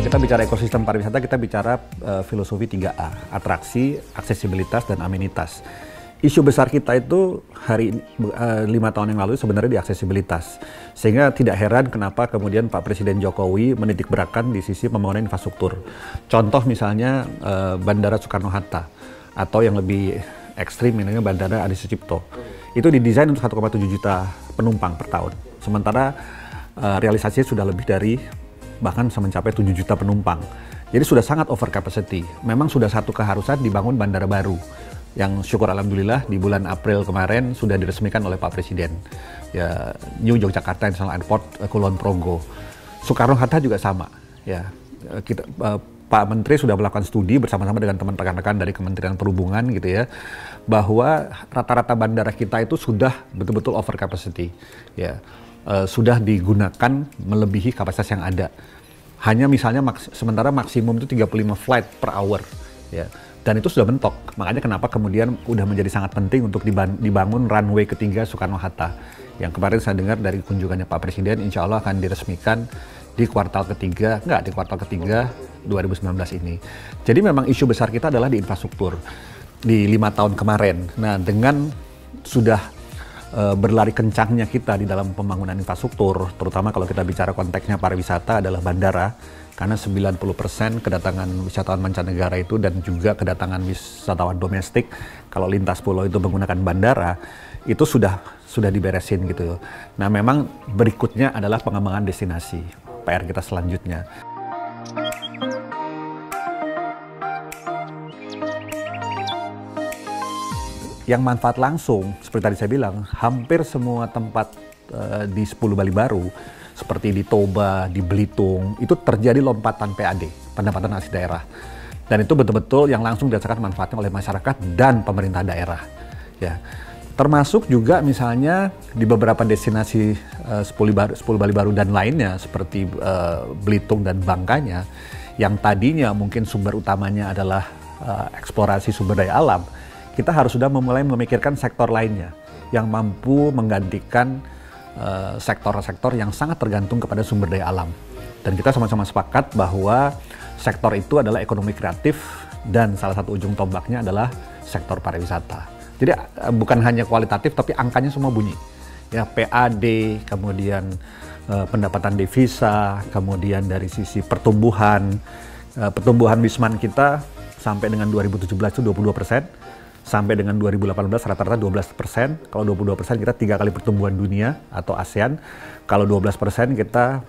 kita bicara ekosistem pariwisata, kita bicara filosofi 3A, atraksi, aksesibilitas, dan amenitas. Isu besar kita itu hari ini, 5 tahun yang lalu sebenarnya di aksesibilitas. Sehingga tidak heran kenapa kemudian Pak Presiden Jokowi menitik beratkan di sisi pembangunan infrastruktur. Contoh misalnya Bandara Soekarno-Hatta, atau yang lebih ekstrim misalnya Bandara Adi Sucipto. Itu didesain untuk 1,7 juta penumpang per tahun. Sementara realisasinya sudah lebih dari bahkan mencapai 7 juta penumpang. Jadi sudah sangat over capacity. Memang sudah satu keharusan dibangun bandara baru yang syukur alhamdulillah di bulan April kemarin sudah diresmikan oleh Pak Presiden. Ya, New Yogyakarta International Airport, Kulon Progo. Soekarno-Hatta juga sama. Ya, Pak Menteri sudah melakukan studi bersama-sama dengan teman rekan-rekan dari Kementerian Perhubungan gitu ya, bahwa rata-rata bandara kita itu sudah betul-betul over capacity. Ya. Sudah digunakan melebihi kapasitas yang ada. Hanya misalnya sementara maksimum itu 35 flight per hour. Ya. Dan itu sudah mentok. Makanya kenapa kemudian udah menjadi sangat penting untuk dibangun runway ketiga Soekarno-Hatta. Yang kemarin saya dengar dari kunjungannya Pak Presiden, insya Allah akan diresmikan di kuartal ketiga 2019 ini. Jadi memang isu besar kita adalah di infrastruktur. Di 5 tahun kemarin. Nah, dengan sudah berlari kencangnya kita di dalam pembangunan infrastruktur, terutama kalau kita bicara konteksnya pariwisata adalah bandara, karena 90% kedatangan wisatawan mancanegara itu dan juga kedatangan wisatawan domestik, kalau lintas pulau itu menggunakan bandara, itu sudah diberesin gitu. Nah memang berikutnya adalah pengembangan destinasi, PR kita selanjutnya. Yang manfaat langsung, seperti tadi saya bilang, hampir semua tempat di 10 Bali Baru, seperti di Toba, di Belitung, itu terjadi lompatan PAD, pendapatan asli daerah. Dan itu betul-betul yang langsung dirasakan manfaatnya oleh masyarakat dan pemerintah daerah. Ya. Termasuk juga misalnya di beberapa destinasi 10 Bali Baru dan lainnya, seperti Belitung dan Bangkanya, yang tadinya mungkin sumber utamanya adalah eksplorasi sumber daya alam, kita harus sudah mulai memikirkan sektor lainnya yang mampu menggantikan sektor-sektor yang sangat tergantung kepada sumber daya alam. Dan kita sama-sama sepakat bahwa sektor itu adalah ekonomi kreatif dan salah satu ujung tombaknya adalah sektor pariwisata. Jadi bukan hanya kualitatif tapi angkanya semua bunyi. Ya, PAD, kemudian pendapatan devisa, kemudian dari sisi pertumbuhan Wisman kita sampai dengan 2017 itu 22%. Sampai dengan 2018 rata-rata 12%. Kalau 22% kita 3 kali pertumbuhan dunia atau ASEAN. Kalau 12% kita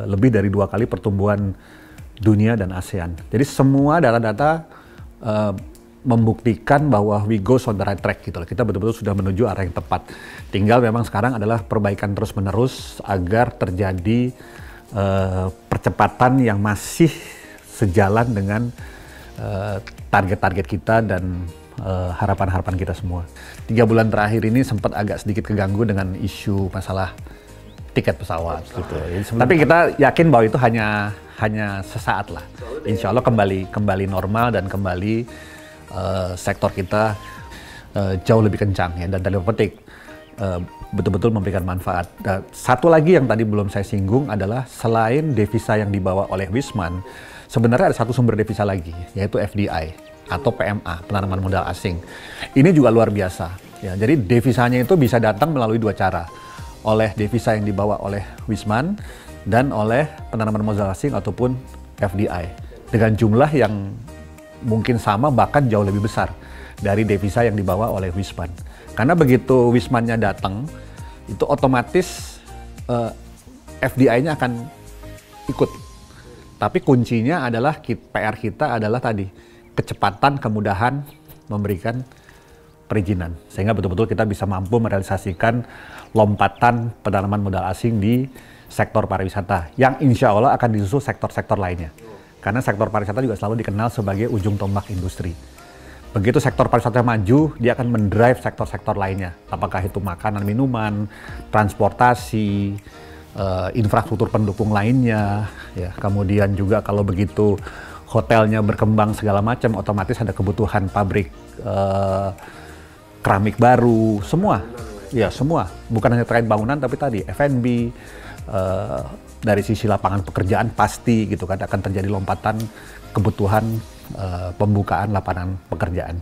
lebih dari 2 kali pertumbuhan dunia dan ASEAN. Jadi semua data-data membuktikan bahwa we go on the right track gitu. Kita betul-betul sudah menuju arah yang tepat. Tinggal memang sekarang adalah perbaikan terus-menerus agar terjadi percepatan yang masih sejalan dengan target-target kita dan harapan-harapan kita semua. 3 bulan terakhir ini sempat agak sedikit keganggu dengan isu masalah tiket pesawat gitu. Tapi kita yakin bahwa itu hanya sesaat lah. Insya Allah kembali normal dan kembali sektor kita jauh lebih kencang ya, dan dalam petik betul-betul memberikan manfaat. Dan satu lagi yang tadi belum saya singgung adalah selain devisa yang dibawa oleh Wisman, sebenarnya ada satu sumber devisa lagi, yaitu FDI atau PMA, penanaman modal asing. Ini juga luar biasa. Ya, jadi devisanya itu bisa datang melalui 2 cara. Oleh devisa yang dibawa oleh Wisman dan oleh penanaman modal asing ataupun FDI. Dengan jumlah yang mungkin sama bahkan jauh lebih besar dari devisa yang dibawa oleh Wisman. Karena begitu Wismannya datang, itu otomatis FDI-nya akan ikut. Tapi kuncinya adalah PR kita adalah tadi, kecepatan, kemudahan memberikan perizinan. Sehingga betul-betul kita bisa mampu merealisasikan lompatan penanaman modal asing di sektor pariwisata. Yang insya Allah akan disusul sektor-sektor lainnya. Karena sektor pariwisata juga selalu dikenal sebagai ujung tombak industri. Begitu sektor pariwisata maju, dia akan mendrive sektor-sektor lainnya. Apakah itu makanan, minuman, transportasi, infrastruktur pendukung lainnya. Ya, kemudian juga kalau begitu hotelnya berkembang segala macam, otomatis ada kebutuhan pabrik keramik baru, semua. Ya, semua. Bukan hanya terkait bangunan, tapi tadi F&B, dari sisi lapangan pekerjaan pasti gitu kan akan terjadi lompatan kebutuhan pembukaan lapangan pekerjaan.